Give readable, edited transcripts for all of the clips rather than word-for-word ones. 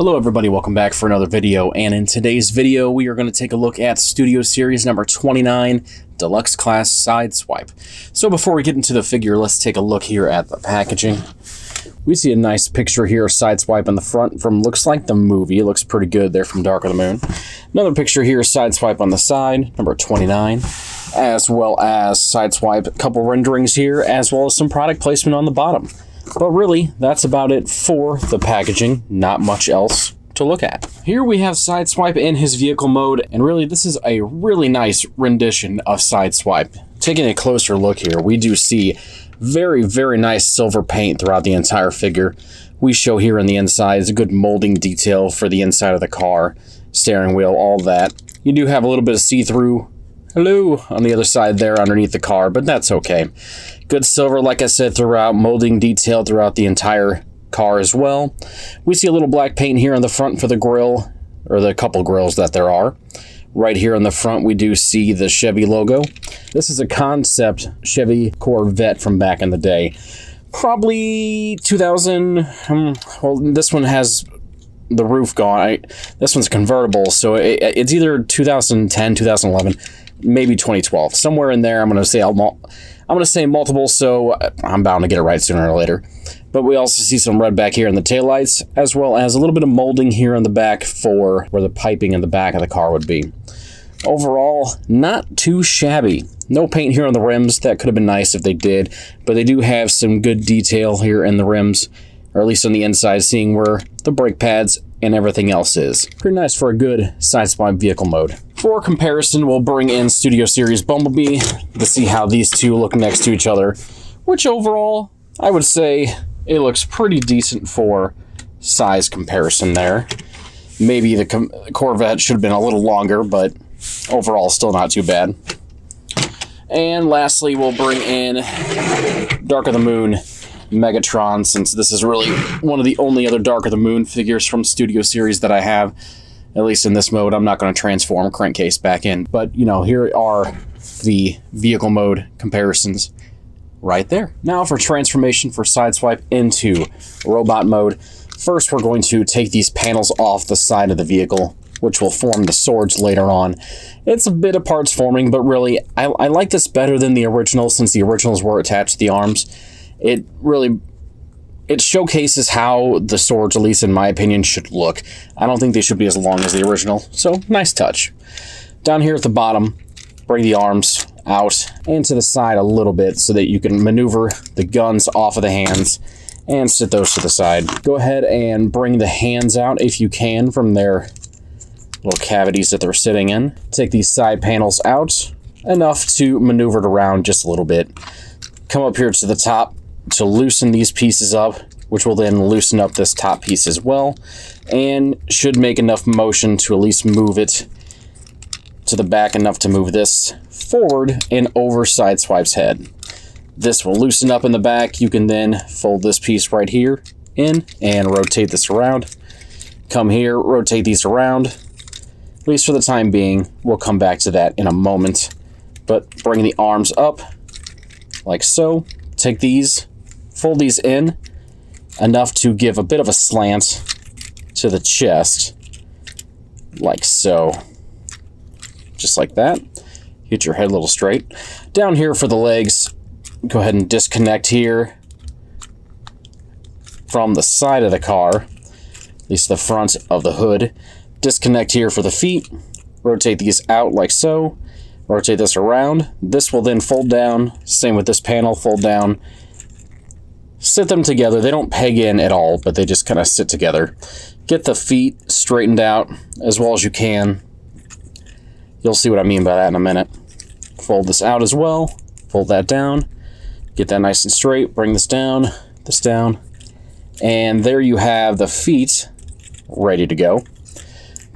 Hello everybody, welcome back for another video, and in today's video we are going to take a look at Studio Series number 29, Deluxe Class Sideswipe. So before we get into the figure, let's take a look here at the packaging. We see a nice picture here of Sideswipe on the front from looks like the movie. It looks pretty good there from Dark of the Moon. Another picture here, Sideswipe on the side, number 29, as well as Sideswipe, a couple renderings here, as well as some product placement on the bottom. But really, that's about it for the packaging. Not much else to look at. Here we have Sideswipe in his vehicle mode, and really this is a really nice rendition of Sideswipe. Taking a closer look here, we do see very, very nice silver paint throughout the entire figure. We show here on the inside is a good molding detail for the inside of the car, steering wheel, all that. You do have a little bit of see-through hello on the other side there underneath the car, but that's okay. Good silver, like I said, throughout, molding detail throughout the entire car as well. We see a little black paint here on the front for the grille, or the couple grills that there are. Right here on the front, we do see the Chevy logo. This is a concept Chevy Corvette from back in the day. Probably 2000, well, this one has the roof gone. This one's convertible, so it's either 2010, 2011, maybe 2012. Somewhere in there, I'm going to say multiple, so I'm bound to get it right sooner or later. But we also see some red back here in the taillights, as well as a little bit of molding here on the back for where the piping in the back of the car would be. Overall, not too shabby. No paint here on the rims. That could have been nice if they did, but they do have some good detail here in the rims, or at least on the inside, seeing where the brake pads and everything else is. Pretty nice for a good Sideswipe vehicle mode. For comparison, we'll bring in Studio Series Bumblebee to see how these two look next to each other, which overall, I would say it looks pretty decent for size comparison there. Maybe the Corvette should have been a little longer, but overall still not too bad. And lastly, we'll bring in Dark of the Moon Megatron, since this is really one of the only other Dark of the Moon figures from Studio Series that I have, at least in this mode. I'm not going to transform Crankcase back in, but you know, here are the vehicle mode comparisons right there. Now for transformation for Sideswipe into robot mode. First, we're going to take these panels off the side of the vehicle, which will form the swords later on. It's a bit of parts forming, but really, I like this better than the original, since the originals were attached to the arms. It showcases how the swords, at least in my opinion, should look. I don't think they should be as long as the original, so nice touch. Down here at the bottom, bring the arms out and to the side a little bit so that you can maneuver the guns off of the hands and sit those to the side. Go ahead and bring the hands out if you can from their little cavities that they're sitting in. Take these side panels out enough to maneuver it around just a little bit. Come up here to the top to loosen these pieces up, which will then loosen up this top piece as well, and should make enough motion to at least move it to the back enough to move this forward and over Sideswipe's head. This will loosen up in the back. You can then fold this piece right here in and rotate this around. Come here, rotate these around. At least for the time being, we'll come back to that in a moment. But bring the arms up like so. Take these, fold these in enough to give a bit of a slant to the chest, like so. Just like that. Get your head a little straight. Down here for the legs, go ahead and disconnect here from the side of the car, at least the front of the hood. Disconnect here for the feet. Rotate these out like so. Rotate this around. This will then fold down. Same with this panel, fold down. Sit them together. They don't peg in at all, but they just kind of sit together. Get the feet straightened out as well as you can. You'll see what I mean by that in a minute. Fold this out as well. Fold that down. Get that nice and straight. Bring this down. And there you have the feet ready to go.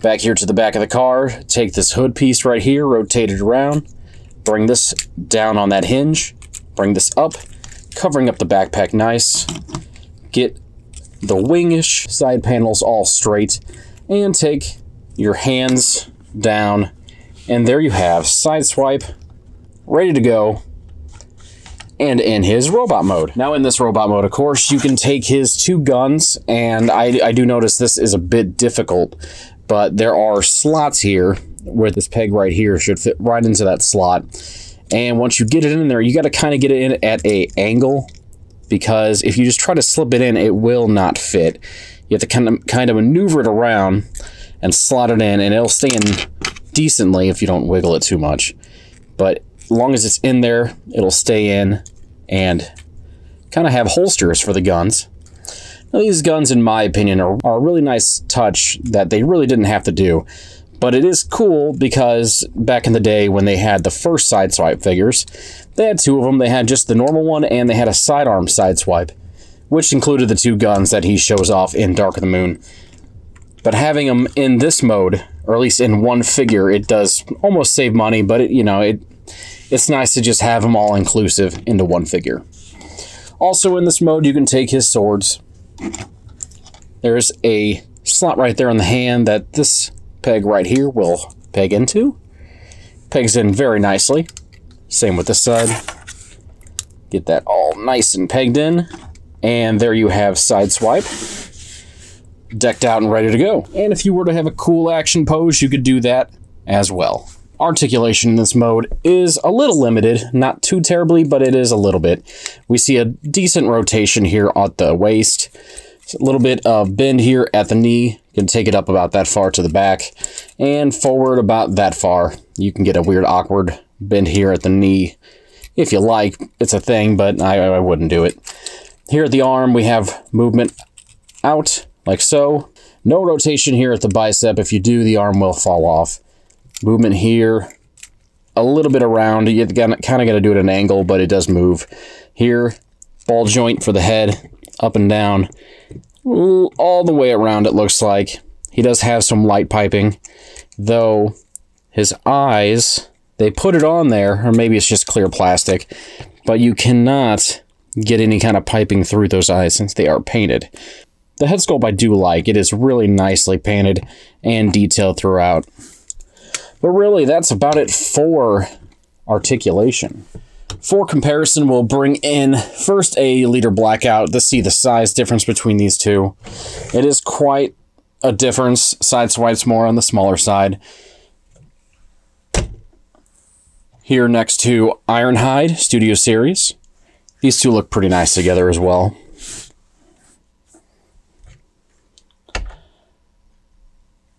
Back here to the back of the car, take this hood piece right here, rotate it around, bring this down on that hinge, bring this up, covering up the backpack nice, get the wingish side panels all straight, and take your hands down, and there you have Sideswipe ready to go and in his robot mode. Now in this robot mode, of course, you can take his two guns, and I do notice this is a bit difficult, but there are slots here where this peg right here should fit right into that slot. And once you get it in there, you got to kind of get it in at an angle, because if you just try to slip it in, it will not fit. You have to kind of maneuver it around and slot it in, and it'll stay in decently if you don't wiggle it too much. But as long as it's in there, it'll stay in, and kind of have holsters for the guns. Now, these guns, in my opinion, are a really nice touch that they really didn't have to do. But it is cool because back in the day when they had the first Sideswipe figures, they had two of them. They had just the normal one, and they had a sidearm Sideswipe, which included the two guns that he shows off in Dark of the Moon. But having them in this mode, or at least in one figure, it does almost save money, but it's nice to just have them all inclusive into one figure. Also in this mode, you can take his swords. There's a slot right there on the hand that this peg right here will peg into. Pegs in very nicely. Same with this side. Get that all nice and pegged in. And there you have Sideswipe. Decked out and ready to go. And if you were to have a cool action pose, you could do that as well. Articulation in this mode is a little limited, not too terribly, but it is a little bit. We see a decent rotation here at the waist. A little bit of bend here at the knee. You can take it up about that far to the back, and forward about that far. You can get a weird, awkward bend here at the knee. If you like, it's a thing, but I wouldn't do it. Here at the arm, we have movement out, like so. No rotation here at the bicep. If you do, the arm will fall off. Movement here, a little bit around. You kind of got to do it at an angle, but it does move. Here, ball joint for the head, up and down, all the way around, it looks like. He does have some light piping, though his eyes, they put it on there, or maybe it's just clear plastic, but you cannot get any kind of piping through those eyes since they are painted. The head sculpt I do like. It is really nicely painted and detailed throughout. But really, that's about it for articulation. For comparison, we'll bring in first a leader blackout to see the size difference between these two. It is quite a difference. Sideswipe's more on the smaller side. Here next to Ironhide Studio Series. These two look pretty nice together as well.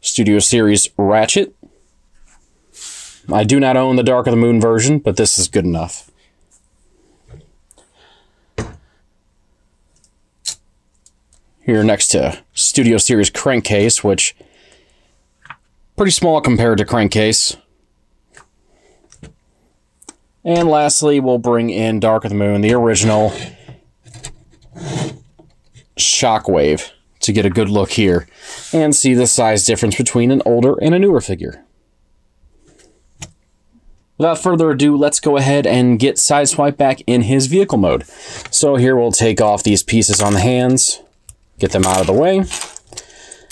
Studio Series Ratchet. I do not own the Dark of the Moon version, but this is good enough. Here next to Studio Series Crankcase, which pretty small compared to Crankcase. And lastly, we'll bring in Dark of the Moon, the original Shockwave, to get a good look here and see the size difference between an older and a newer figure. Without further ado, let's go ahead and get Sideswipe back in his vehicle mode. So here we'll take off these pieces on the hands, get them out of the way,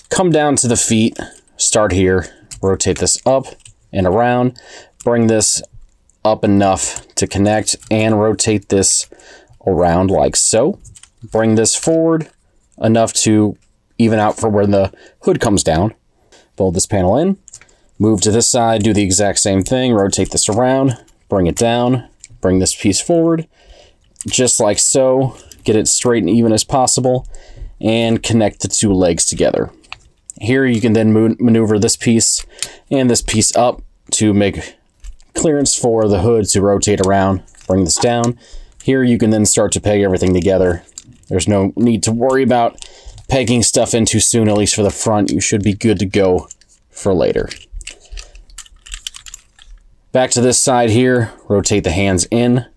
come down to the feet, start here, rotate this up and around, bring this up enough to connect, and rotate this around like so. Bring this forward enough to even out for where the hood comes down. Fold this panel in. Move to this side, do the exact same thing, rotate this around, bring it down, bring this piece forward, just like so, get it straight and even as possible, and connect the two legs together. Here you can then maneuver this piece and this piece up to make clearance for the hood to rotate around, bring this down. Here you can then start to peg everything together. There's no need to worry about pegging stuff in too soon, at least for the front. You should be good to go for later. Back to this side here, rotate the hands in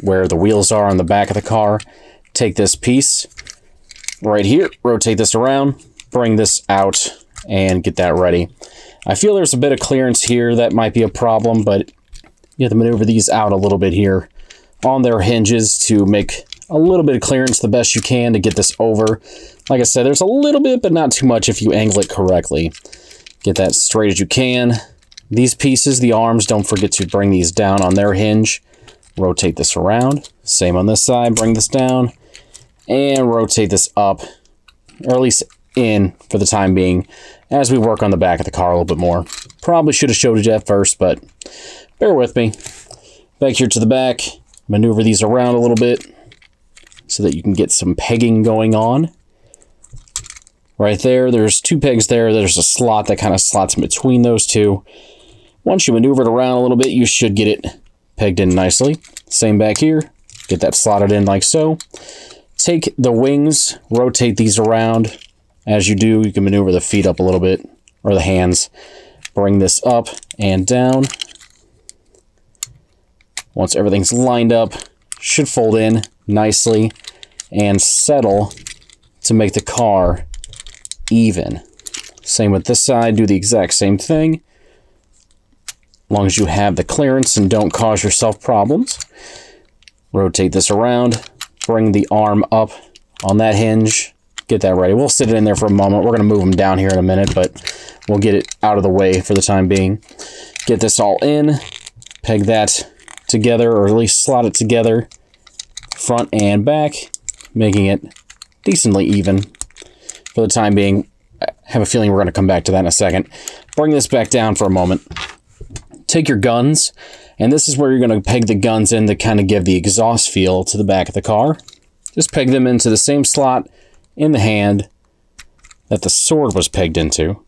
where the wheels are on the back of the car. Take this piece right here, rotate this around, bring this out, and get that ready. I feel there's a bit of clearance here that might be a problem, but you have to maneuver these out a little bit here on their hinges to make a little bit of clearance the best you can to get this over. Like I said, there's a little bit, but not too much if you angle it correctly. Get that straight as you can. These pieces, the arms, don't forget to bring these down on their hinge rotate this around. Same on this side, bring this down, and rotate this up, or at least in for the time being, as we work on the back of the car a little bit more. Probably should have showed it at first, but bear with me. Back here to the back, maneuver these around a little bit so that you can get some pegging going on. Right there, there's two pegs there. There's a slot that kind of slots in between those two. Once you maneuver it around a little bit, you should get it pegged in nicely. Same back here. Get that slotted in like so. Take the wings, rotate these around. As you do, you can maneuver the feet up a little bit, or the hands. Bring this up and down. Once everything's lined up, should fold in nicely and settle to make the car even. Same with this side, do the exact same thing. As long as you have the clearance and don't cause yourself problems. Rotate this around, bring the arm up on that hinge, get that ready. We'll sit it in there for a moment. We're going to move them down here in a minute, but we'll get it out of the way for the time being. Get this all in, peg that together, or at least slot it together, front and back, making it decently even for the time being. I have a feeling we're going to come back to that in a second. Bring this back down for a moment. Take your guns, and this is where you're going to peg the guns in to kind of give the exhaust feel to the back of the car. Just peg them into the same slot in the hand that the sword was pegged into.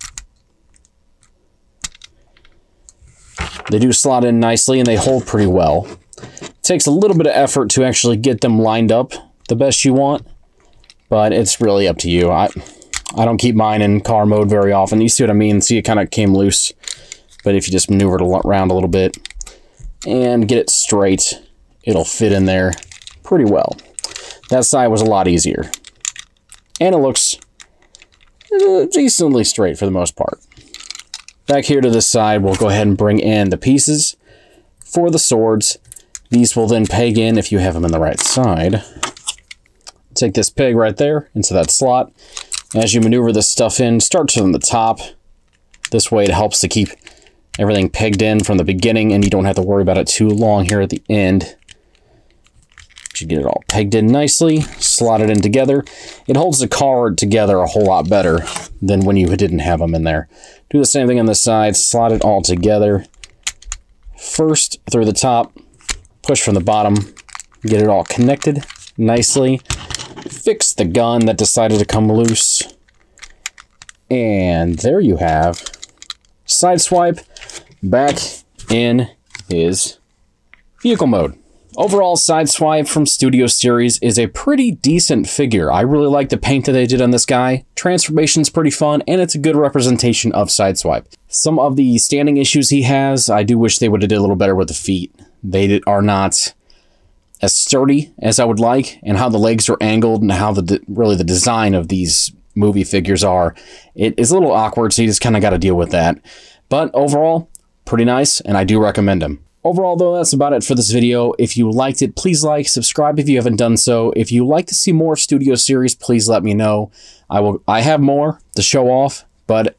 They do slot in nicely, and they hold pretty well. It takes a little bit of effort to actually get them lined up the best you want, but it's really up to you. I don't keep mine in car mode very often. You see what I mean? See, it kind of came loose. But if you just maneuver it around a little bit and get it straight, it'll fit in there pretty well. That side was a lot easier. And it looks decently straight for the most part. Back here to this side, we'll go ahead and bring in the pieces for the swords. These will then peg in if you have them in the right side. Take this peg right there into that slot. As you maneuver this stuff in, start from the top. This way it helps to keep everything pegged in from the beginning, and you don't have to worry about it too long here at the end. You get it all pegged in nicely, slot it in together. It holds the car together a whole lot better than when you didn't have them in there. Do the same thing on the side, slot it all together. First through the top, push from the bottom, get it all connected nicely. Fix the gun that decided to come loose. And there you have Sideswipe back in his vehicle mode. Overall, Sideswipe from Studio Series is a pretty decent figure. I really like the paint that they did on this guy. Transformation's pretty fun, and it's a good representation of Sideswipe. Some of the standing issues he has, I do wish they would have did a little better with the feet. They are not as sturdy as I would like, and how the legs are angled and how really the design of these movie figures are. It is a little awkward, so you just kind of got to deal with that. But overall, pretty nice, and I do recommend him. Overall, though, that's about it for this video. If you liked it, please like, subscribe if you haven't done so. If you like to see more Studio Series, please let me know. I have more to show off, but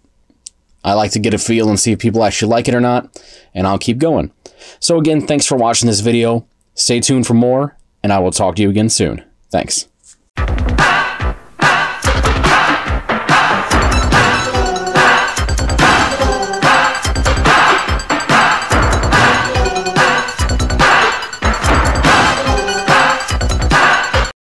I like to get a feel and see if people actually like it or not, and I'll keep going. So again, thanks for watching this video. Stay tuned for more, and I will talk to you again soon. Thanks.